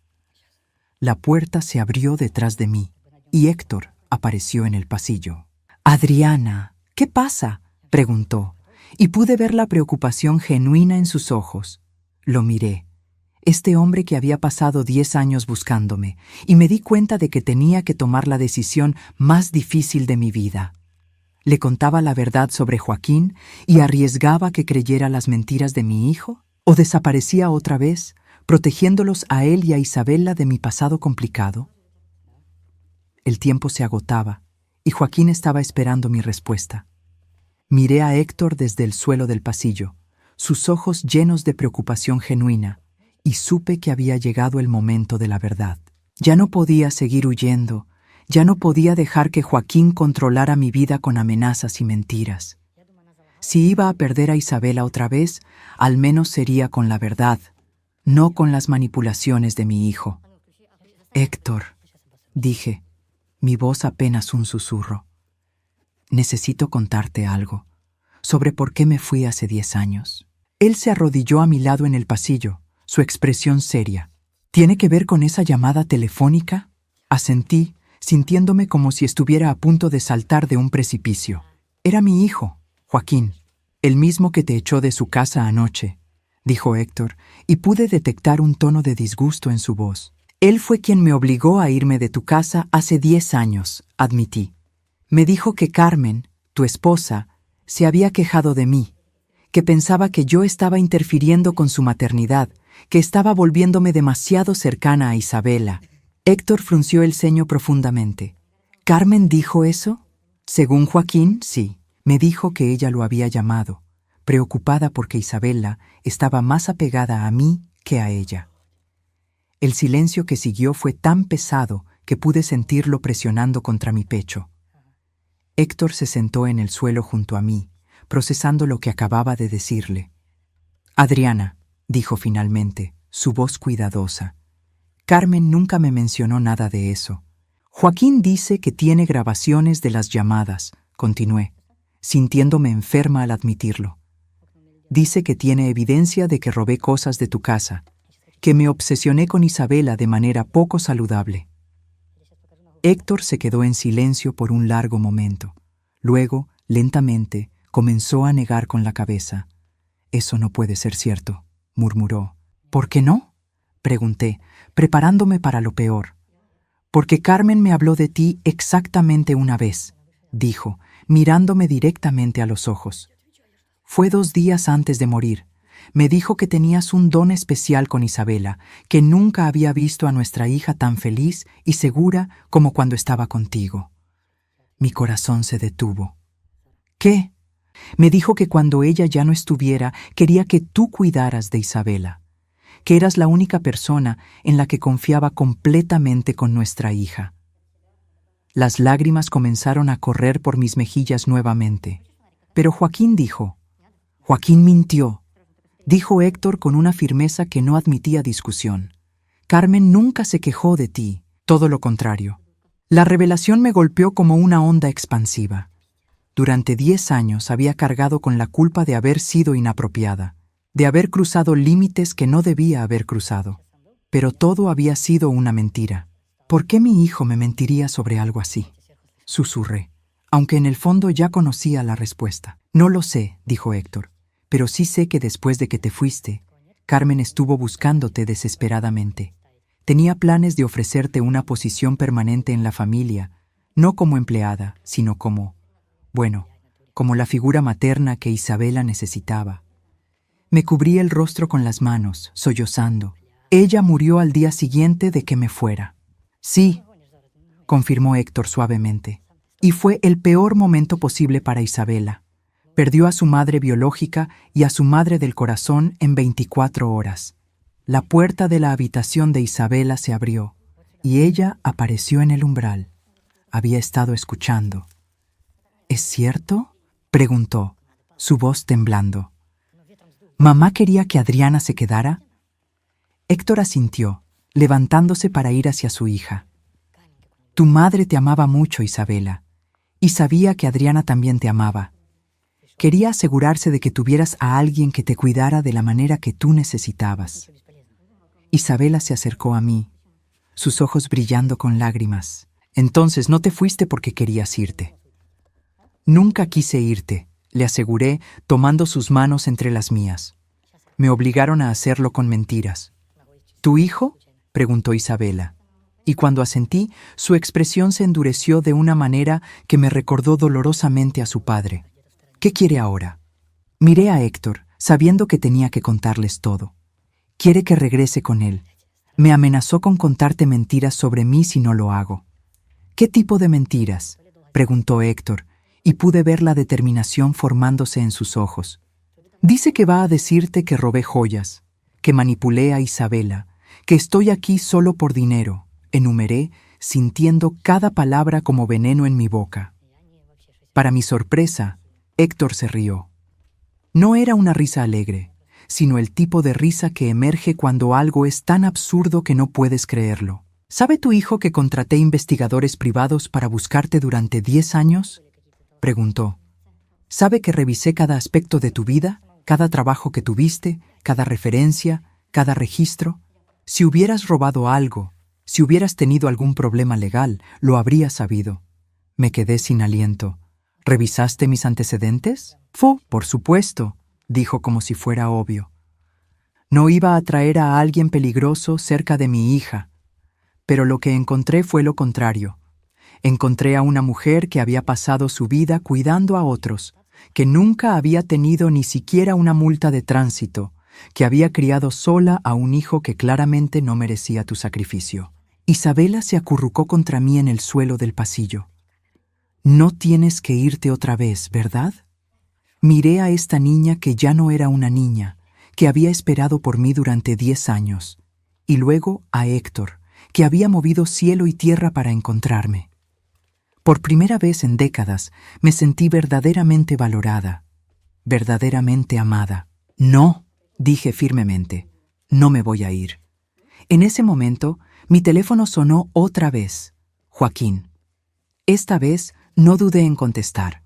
La puerta se abrió detrás de mí, y Héctor apareció en el pasillo. «Adriana, ¿qué pasa?», preguntó, y pude ver la preocupación genuina en sus ojos. Lo miré. Este hombre que había pasado 10 años buscándome, y me di cuenta de que tenía que tomar la decisión más difícil de mi vida. ¿Le contaba la verdad sobre Joaquín y arriesgaba que creyera las mentiras de mi hijo? ¿O desaparecía otra vez, protegiéndolos a él y a Isabela de mi pasado complicado? El tiempo se agotaba, y Joaquín estaba esperando mi respuesta. Miré a Héctor desde el suelo del pasillo, sus ojos llenos de preocupación genuina, y supe que había llegado el momento de la verdad. Ya no podía seguir huyendo, ya no podía dejar que Joaquín controlara mi vida con amenazas y mentiras. Si iba a perder a Isabela otra vez, al menos sería con la verdad, no con las manipulaciones de mi hijo. «Héctor», dije, mi voz apenas un susurro, «necesito contarte algo, sobre por qué me fui hace 10 años». Él se arrodilló a mi lado en el pasillo, su expresión seria. «¿Tiene que ver con esa llamada telefónica?», asentí, sintiéndome como si estuviera a punto de saltar de un precipicio. «Era mi hijo, Joaquín, el mismo que te echó de su casa anoche», dijo Héctor, y pude detectar un tono de disgusto en su voz. «Él fue quien me obligó a irme de tu casa hace 10 años», admití. «Me dijo que Carmen, tu esposa, se había quejado de mí, que pensaba que yo estaba interfiriendo con su maternidad, que estaba volviéndome demasiado cercana a Isabela». Héctor frunció el ceño profundamente. «¿Carmen dijo eso?». «Según Joaquín, sí. Me dijo que ella lo había llamado, preocupada porque Isabela estaba más apegada a mí que a ella». El silencio que siguió fue tan pesado que pude sentirlo presionando contra mi pecho. Héctor se sentó en el suelo junto a mí, procesando lo que acababa de decirle. «Adriana», dijo finalmente, su voz cuidadosa, «Carmen nunca me mencionó nada de eso. Joaquín dice que tiene grabaciones de las llamadas», continué, sintiéndome enferma al admitirlo. «Dice que tiene evidencia de que robé cosas de tu casa, que me obsesioné con Isabela de manera poco saludable». Héctor se quedó en silencio por un largo momento. Luego, lentamente, comenzó a negar con la cabeza. «Eso no puede ser cierto», murmuró. «¿Por qué no?», pregunté, preparándome para lo peor. «Porque Carmen me habló de ti exactamente una vez», dijo, mirándome directamente a los ojos. «Fue 2 días antes de morir. Me dijo que tenías un don especial con Isabela, que nunca había visto a nuestra hija tan feliz y segura como cuando estaba contigo». Mi corazón se detuvo. «¿Qué?». Me dijo que cuando ella ya no estuviera, quería que tú cuidaras de Isabela, que eras la única persona en la que confiaba completamente con nuestra hija. Las lágrimas comenzaron a correr por mis mejillas nuevamente. Pero Joaquín dijo. «Joaquín mintió», dijo Héctor con una firmeza que no admitía discusión. «Carmen nunca se quejó de ti, todo lo contrario». La revelación me golpeó como una onda expansiva. Durante 10 años había cargado con la culpa de haber sido inapropiada, de haber cruzado límites que no debía haber cruzado. Pero todo había sido una mentira. ¿Por qué mi hijo me mentiría sobre algo así?, susurré, aunque en el fondo ya conocía la respuesta. «No lo sé», dijo Héctor, «pero sí sé que después de que te fuiste, Carmen estuvo buscándote desesperadamente. Tenía planes de ofrecerte una posición permanente en la familia, no como empleada, sino como la figura materna que Isabela necesitaba». Me cubrí el rostro con las manos, sollozando. «Ella murió al día siguiente de que me fuera». «Sí», confirmó Héctor suavemente. Y fue el peor momento posible para Isabela. Perdió a su madre biológica y a su madre del corazón en 24 horas. La puerta de la habitación de Isabela se abrió y ella apareció en el umbral. Había estado escuchando. ¿Es cierto?, preguntó, su voz temblando. ¿Mamá quería que Adriana se quedara? Héctor asintió, levantándose para ir hacia su hija. Tu madre te amaba mucho, Isabela, y sabía que Adriana también te amaba. Quería asegurarse de que tuvieras a alguien que te cuidara de la manera que tú necesitabas. Isabela se acercó a mí, sus ojos brillando con lágrimas. Entonces no te fuiste porque querías irte. Nunca quise irte, le aseguré, tomando sus manos entre las mías. Me obligaron a hacerlo con mentiras. ¿Tu hijo?, preguntó Isabela. Y cuando asentí, su expresión se endureció de una manera que me recordó dolorosamente a su padre. ¿Qué quiere ahora? Miré a Héctor, sabiendo que tenía que contarles todo. Quiere que regrese con él. Me amenazó con contarte mentiras sobre mí si no lo hago. ¿Qué tipo de mentiras?, preguntó Héctor, y pude ver la determinación formándose en sus ojos. Dice que va a decirte que robé joyas, que manipulé a Isabela, que estoy aquí solo por dinero, enumeré, sintiendo cada palabra como veneno en mi boca. Para mi sorpresa, Héctor se rió. No era una risa alegre, sino el tipo de risa que emerge cuando algo es tan absurdo que no puedes creerlo. ¿Sabe tu hijo que contraté investigadores privados para buscarte durante 10 años? Preguntó. ¿Sabe que revisé cada aspecto de tu vida, cada trabajo que tuviste, cada referencia, cada registro? Si hubieras robado algo, si hubieras tenido algún problema legal, lo habría sabido. Me quedé sin aliento. ¿Revisaste mis antecedentes? Por supuesto, dijo como si fuera obvio. No iba a traer a alguien peligroso cerca de mi hija, pero lo que encontré fue lo contrario. Encontré a una mujer que había pasado su vida cuidando a otros, que nunca había tenido ni siquiera una multa de tránsito, que había criado sola a un hijo que claramente no merecía tu sacrificio. Isabela se acurrucó contra mí en el suelo del pasillo. No tienes que irte otra vez, ¿verdad? Miré a esta niña que ya no era una niña, que había esperado por mí durante 10 años, y luego a Héctor, que había movido cielo y tierra para encontrarme. Por primera vez en décadas me sentí verdaderamente valorada, verdaderamente amada. No, dije firmemente, no me voy a ir. En ese momento, mi teléfono sonó otra vez. Joaquín. Esta vez no dudé en contestar.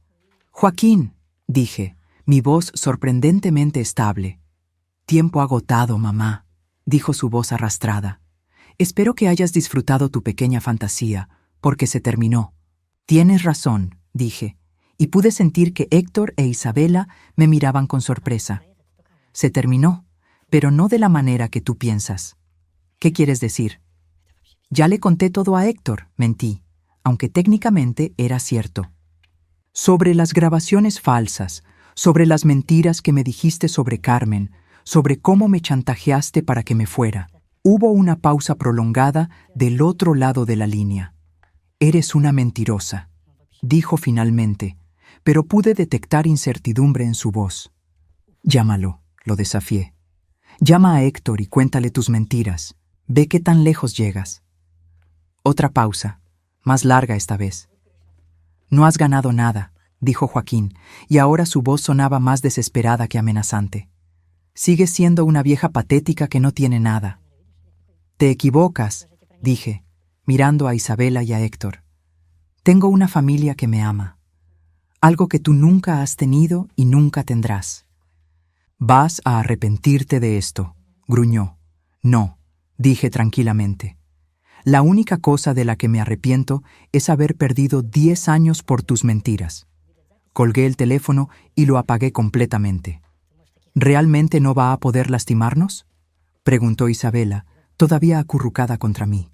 Joaquín, dije, mi voz sorprendentemente estable. Tiempo agotado, mamá, dijo su voz arrastrada. Espero que hayas disfrutado tu pequeña fantasía, porque se terminó. Tienes razón, dije, y pude sentir que Héctor e Isabela me miraban con sorpresa. Se terminó, pero no de la manera que tú piensas. ¿Qué quieres decir? Ya le conté todo a Héctor, mentí, aunque técnicamente era cierto. Sobre las grabaciones falsas, sobre las mentiras que me dijiste sobre Carmen, sobre cómo me chantajeaste para que me fuera. Hubo una pausa prolongada del otro lado de la línea. Eres una mentirosa, dijo finalmente, pero pude detectar incertidumbre en su voz. Llámalo, lo desafié. Llama a Héctor y cuéntale tus mentiras. Ve qué tan lejos llegas. Otra pausa, más larga esta vez. No has ganado nada, dijo Joaquín, y ahora su voz sonaba más desesperada que amenazante. Sigues siendo una vieja patética que no tiene nada. Te equivocas, dije, mirando a Isabela y a Héctor. Tengo una familia que me ama. Algo que tú nunca has tenido y nunca tendrás. Vas a arrepentirte de esto, gruñó. No, dije tranquilamente. La única cosa de la que me arrepiento es haber perdido 10 años por tus mentiras. Colgué el teléfono y lo apagué completamente. ¿Realmente no va a poder lastimarnos?, preguntó Isabela, todavía acurrucada contra mí.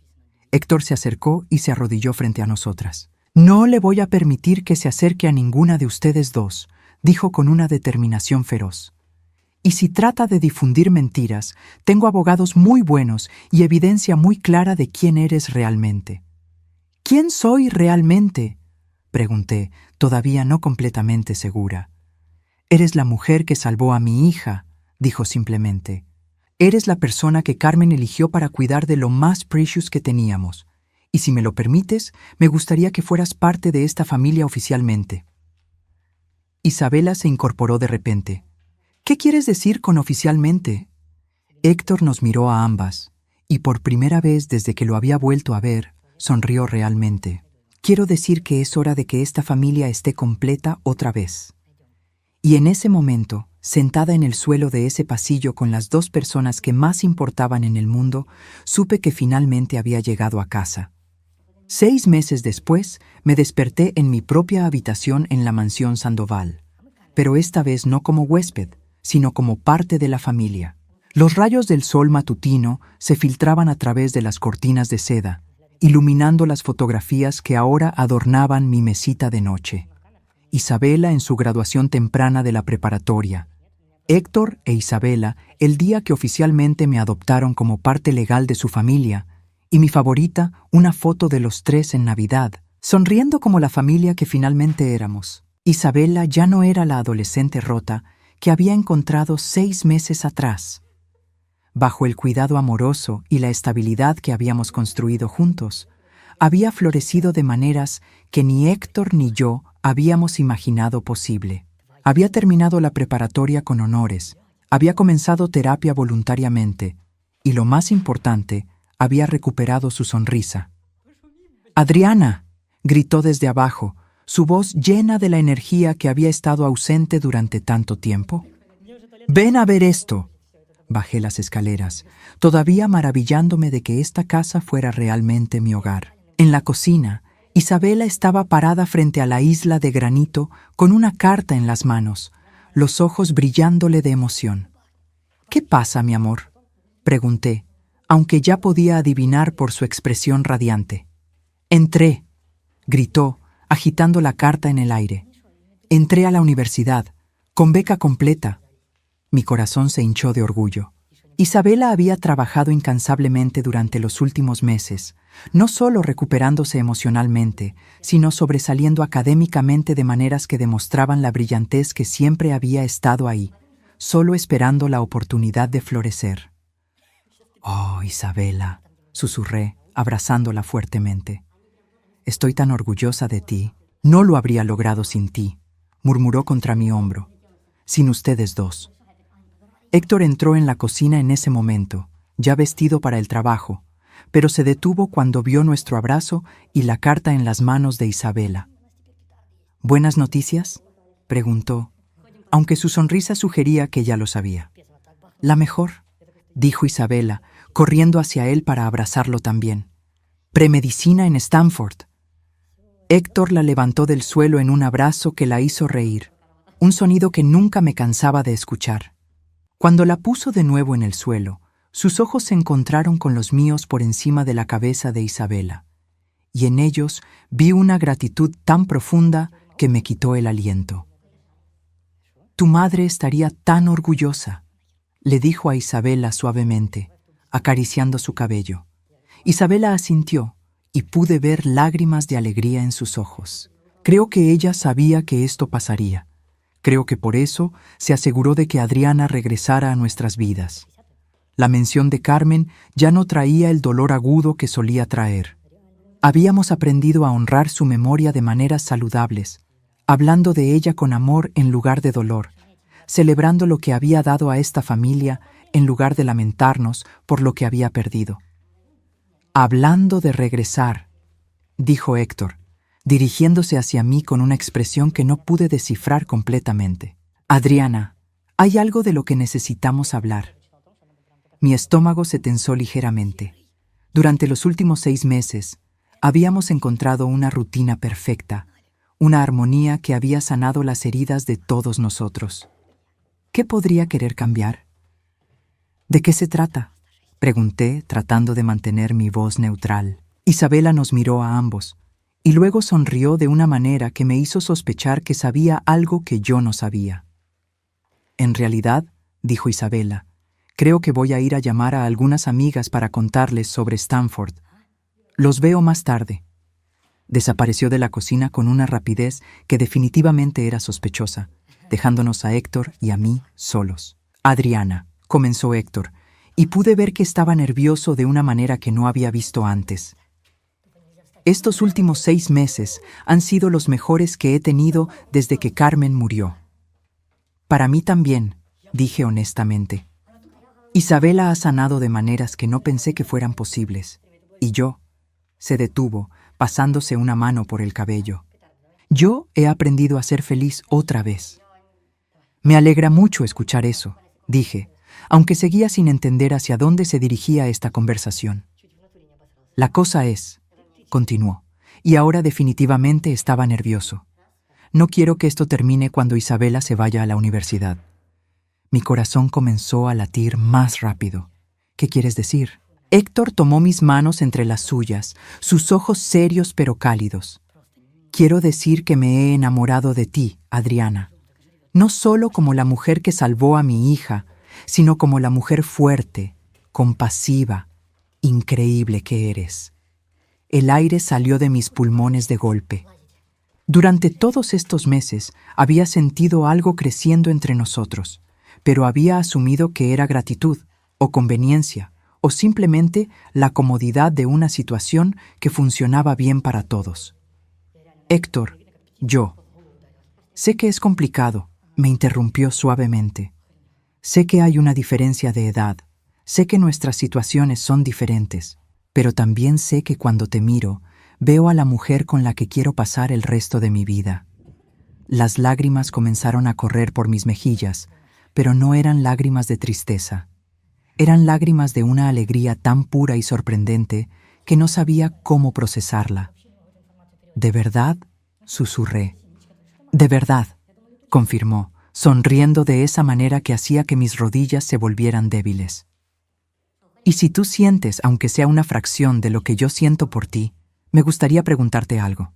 Héctor se acercó y se arrodilló frente a nosotras. No le voy a permitir que se acerque a ninguna de ustedes dos, dijo con una determinación feroz. Y si trata de difundir mentiras, tengo abogados muy buenos y evidencia muy clara de quién eres realmente. ¿Quién soy realmente?, Pregunté, todavía no completamente segura. Eres la mujer que salvó a mi hija, dijo simplemente. Eres la persona que Carmen eligió para cuidar de lo más precious que teníamos. Y si me lo permites, me gustaría que fueras parte de esta familia oficialmente. Isabela se incorporó de repente. ¿Qué quieres decir con oficialmente? Héctor nos miró a ambas, y por primera vez desde que lo había vuelto a ver, sonrió realmente. Quiero decir que es hora de que esta familia esté completa otra vez. Y en ese momento, sentada en el suelo de ese pasillo con las dos personas que más importaban en el mundo, supe que finalmente había llegado a casa. 6 meses después, me desperté en mi propia habitación en la mansión Sandoval, pero esta vez no como huésped, sino como parte de la familia. Los rayos del sol matutino se filtraban a través de las cortinas de seda, iluminando las fotografías que ahora adornaban mi mesita de noche. Isabela en su graduación temprana de la preparatoria, Héctor e Isabela el día que oficialmente me adoptaron como parte legal de su familia, y mi favorita, una foto de los tres en Navidad, sonriendo como la familia que finalmente éramos. Isabela ya no era la adolescente rota que había encontrado 6 meses atrás. Bajo el cuidado amoroso y la estabilidad que habíamos construido juntos, había florecido de maneras que ni Héctor ni yo habíamos imaginado posible. Había terminado la preparatoria con honores, había comenzado terapia voluntariamente y, lo más importante, había recuperado su sonrisa. «¡Adriana!», gritó desde abajo, su voz llena de la energía que había estado ausente durante tanto tiempo. «¡Ven a ver esto!». Bajé las escaleras, todavía maravillándome de que esta casa fuera realmente mi hogar. En la cocina, Isabela estaba parada frente a la isla de granito con una carta en las manos, los ojos brillándole de emoción. «¿Qué pasa, mi amor?», pregunté, aunque ya podía adivinar por su expresión radiante. «Entré», gritó, agitando la carta en el aire. «Entré a la universidad, con beca completa». Mi corazón se hinchó de orgullo. Isabela había trabajado incansablemente durante los últimos meses, no solo recuperándose emocionalmente, sino sobresaliendo académicamente de maneras que demostraban la brillantez que siempre había estado ahí, solo esperando la oportunidad de florecer. «Oh, Isabela», susurré, abrazándola fuertemente. «Estoy tan orgullosa de ti. No lo habría logrado sin ti», murmuró contra mi hombro. «Sin ustedes dos». Héctor entró en la cocina en ese momento, ya vestido para el trabajo, pero se detuvo cuando vio nuestro abrazo y la carta en las manos de Isabela. «¿Buenas noticias?», preguntó, aunque su sonrisa sugería que ya lo sabía. «La mejor», dijo Isabela, corriendo hacia él para abrazarlo también. «Premedicina en Stanford». Héctor la levantó del suelo en un abrazo que la hizo reír, un sonido que nunca me cansaba de escuchar. Cuando la puso de nuevo en el suelo, sus ojos se encontraron con los míos por encima de la cabeza de Isabela, y en ellos vi una gratitud tan profunda que me quitó el aliento. «Tu madre estaría tan orgullosa», le dijo a Isabela suavemente, acariciando su cabello. Isabela asintió y pude ver lágrimas de alegría en sus ojos. Creo que ella sabía que esto pasaría. Creo que por eso se aseguró de que Adriana regresara a nuestras vidas. La mención de Carmen ya no traía el dolor agudo que solía traer. Habíamos aprendido a honrar su memoria de maneras saludables, hablando de ella con amor en lugar de dolor, celebrando lo que había dado a esta familia en lugar de lamentarnos por lo que había perdido. «Hablando de regresar», dijo Héctor, dirigiéndose hacia mí con una expresión que no pude descifrar completamente. «Adriana, hay algo de lo que necesitamos hablar». Mi estómago se tensó ligeramente. Durante los últimos 6 meses, habíamos encontrado una rutina perfecta, una armonía que había sanado las heridas de todos nosotros. ¿Qué podría querer cambiar? «¿De qué se trata?», pregunté, tratando de mantener mi voz neutral. Isabela nos miró a ambos, y luego sonrió de una manera que me hizo sospechar que sabía algo que yo no sabía. «En realidad», dijo Isabela, «creo que voy a ir a llamar a algunas amigas para contarles sobre Stanford. Los veo más tarde». Desapareció de la cocina con una rapidez que definitivamente era sospechosa, dejándonos a Héctor y a mí solos. Adriana, comenzó Héctor, y pude ver que estaba nervioso de una manera que no había visto antes. Estos últimos 6 meses han sido los mejores que he tenido desde que Carmen murió. Para mí también, dije honestamente. Isabela ha sanado de maneras que no pensé que fueran posibles. Y yo, se detuvo, pasándose una mano por el cabello. Yo he aprendido a ser feliz otra vez. Me alegra mucho escuchar eso, dije, aunque seguía sin entender hacia dónde se dirigía esta conversación. La cosa es, continuó, y ahora definitivamente estaba nervioso. No quiero que esto termine cuando Isabela se vaya a la universidad. Mi corazón comenzó a latir más rápido. ¿Qué quieres decir? Héctor tomó mis manos entre las suyas, sus ojos serios pero cálidos. Quiero decir que me he enamorado de ti, Adriana. No solo como la mujer que salvó a mi hija, sino como la mujer fuerte, compasiva, increíble que eres. El aire salió de mis pulmones de golpe. Durante todos estos meses había sentido algo creciendo entre nosotros, pero había asumido que era gratitud, o conveniencia, o simplemente la comodidad de una situación que funcionaba bien para todos. Héctor, yo. Sé que es complicado, me interrumpió suavemente. Sé que hay una diferencia de edad, sé que nuestras situaciones son diferentes, pero también sé que cuando te miro, veo a la mujer con la que quiero pasar el resto de mi vida. Las lágrimas comenzaron a correr por mis mejillas, pero no eran lágrimas de tristeza. Eran lágrimas de una alegría tan pura y sorprendente que no sabía cómo procesarla. ¿De verdad?, susurré. «De verdad», confirmó, sonriendo de esa manera que hacía que mis rodillas se volvieran débiles. «Y si tú sientes, aunque sea una fracción de lo que yo siento por ti, me gustaría preguntarte algo».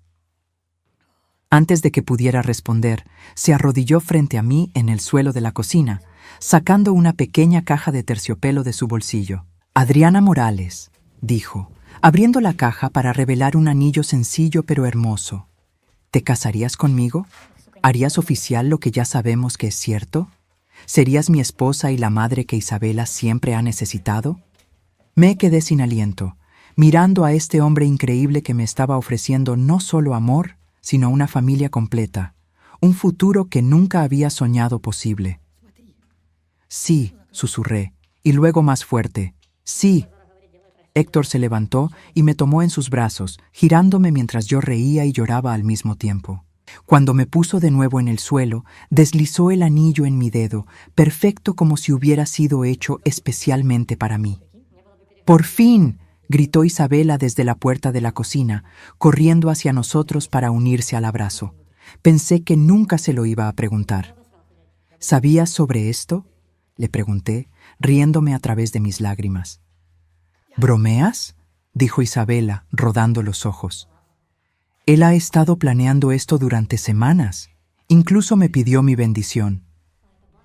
Antes de que pudiera responder, se arrodilló frente a mí en el suelo de la cocina, sacando una pequeña caja de terciopelo de su bolsillo. «Adriana Morales», dijo, abriendo la caja para revelar un anillo sencillo pero hermoso. «¿Te casarías conmigo? ¿Harías oficial lo que ya sabemos que es cierto? ¿Serías mi esposa y la madre que Isabela siempre ha necesitado?» Me quedé sin aliento, mirando a este hombre increíble que me estaba ofreciendo no solo amor, sino una familia completa, un futuro que nunca había soñado posible. «Sí», susurré, y luego más fuerte, «sí». Héctor se levantó y me tomó en sus brazos, girándome mientras yo reía y lloraba al mismo tiempo. Cuando me puso de nuevo en el suelo, deslizó el anillo en mi dedo, perfecto como si hubiera sido hecho especialmente para mí. «¡Por fin!», gritó Isabela desde la puerta de la cocina, corriendo hacia nosotros para unirse al abrazo. Pensé que nunca se lo iba a preguntar. «¿Sabías sobre esto?», le pregunté, riéndome a través de mis lágrimas. «¿Bromeas?», dijo Isabela, rodando los ojos. «Él ha estado planeando esto durante semanas. Incluso me pidió mi bendición».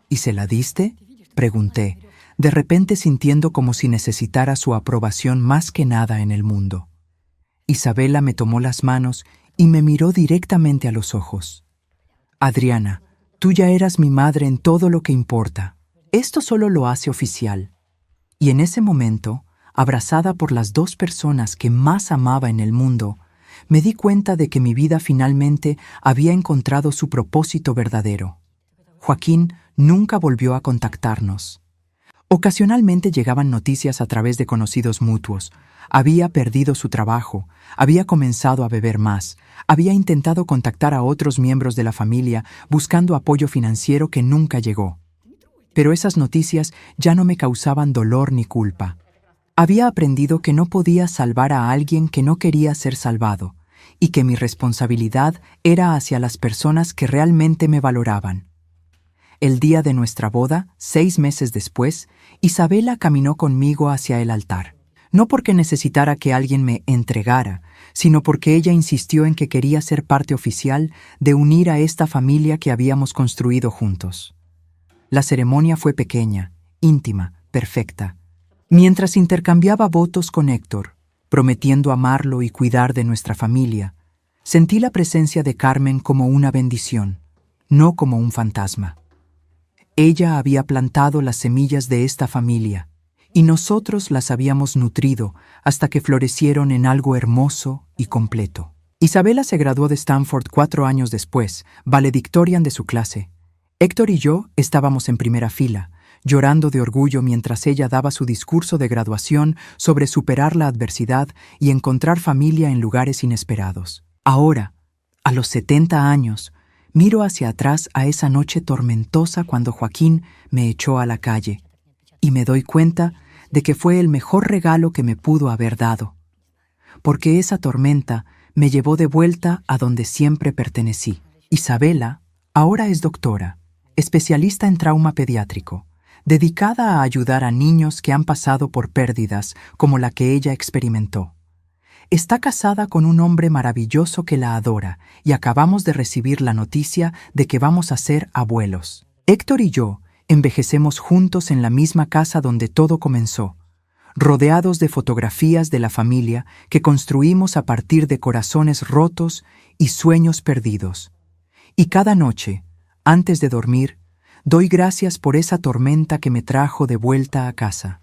«¿Y se la diste?», pregunté, de repente sintiendo como si necesitara su aprobación más que nada en el mundo. Isabela me tomó las manos y me miró directamente a los ojos. «Adriana, tú ya eras mi madre en todo lo que importa. Esto solo lo hace oficial». Y en ese momento, abrazada por las 2 personas que más amaba en el mundo, me di cuenta de que mi vida finalmente había encontrado su propósito verdadero. Joaquín nunca volvió a contactarnos. Ocasionalmente llegaban noticias a través de conocidos mutuos. Había perdido su trabajo, había comenzado a beber más, había intentado contactar a otros miembros de la familia buscando apoyo financiero que nunca llegó. Pero esas noticias ya no me causaban dolor ni culpa. Había aprendido que no podía salvar a alguien que no quería ser salvado, y que mi responsabilidad era hacia las personas que realmente me valoraban. El día de nuestra boda, 6 meses después, Isabela caminó conmigo hacia el altar. No porque necesitara que alguien me entregara, sino porque ella insistió en que quería ser parte oficial de unir a esta familia que habíamos construido juntos. La ceremonia fue pequeña, íntima, perfecta. Mientras intercambiaba votos con Héctor, prometiendo amarlo y cuidar de nuestra familia, Sentí la presencia de Carmen como una bendición, no como un fantasma. Ella había plantado las semillas de esta familia, y nosotros las habíamos nutrido hasta que florecieron en algo hermoso y completo. Isabela se graduó de Stanford 4 años después, valedictorian de su clase. Héctor y yo estábamos en primera fila, llorando de orgullo mientras ella daba su discurso de graduación sobre superar la adversidad y encontrar familia en lugares inesperados. Ahora, a los 70 años, miro hacia atrás a esa noche tormentosa cuando Joaquín me echó a la calle, y me doy cuenta de que fue el mejor regalo que me pudo haber dado, porque esa tormenta me llevó de vuelta a donde siempre pertenecí. Isabela ahora es doctora, especialista en trauma pediátrico, dedicada a ayudar a niños que han pasado por pérdidas como la que ella experimentó. Está casada con un hombre maravilloso que la adora y acabamos de recibir la noticia de que vamos a ser abuelos. Héctor y yo envejecemos juntos en la misma casa donde todo comenzó, rodeados de fotografías de la familia que construimos a partir de corazones rotos y sueños perdidos. Y cada noche, antes de dormir, doy gracias por esa tormenta que me trajo de vuelta a casa.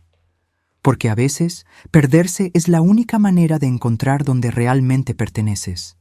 Porque a veces, perderse es la única manera de encontrar donde realmente perteneces.